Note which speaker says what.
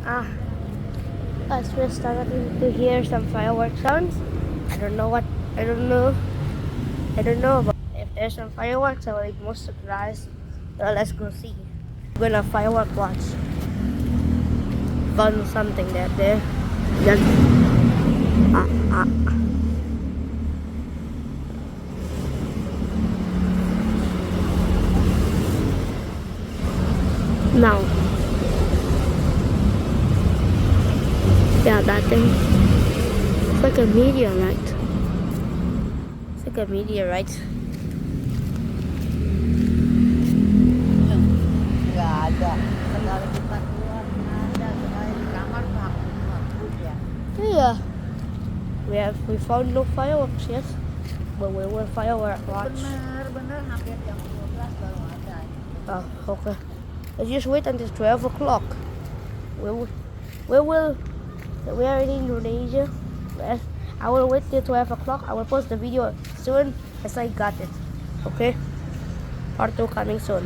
Speaker 1: Ah, as we're starting to hear some fireworks sounds. I don't know what. I don't know. I don't know, but if there's some fireworks, I will eat most surprised. So let's go see. We're gonna firework watch. Found something there. Just now. Yeah, that thing. It's like a meteorite. It's like a meteorite.
Speaker 2: Nggak ada. Kalau kita keluar nggak ada. Sekali di kamar aku ya.
Speaker 1: Yeah. We found no fireworks yet, but we will firework watch.
Speaker 2: Bener hampir jam 12 baru ada.
Speaker 1: Oh, okay. Let's just wait until 12 o'clock. We are in Indonesia. I will wait till 12 o'clock. I will post the video soon as I got it. Okay? Part 2 coming soon.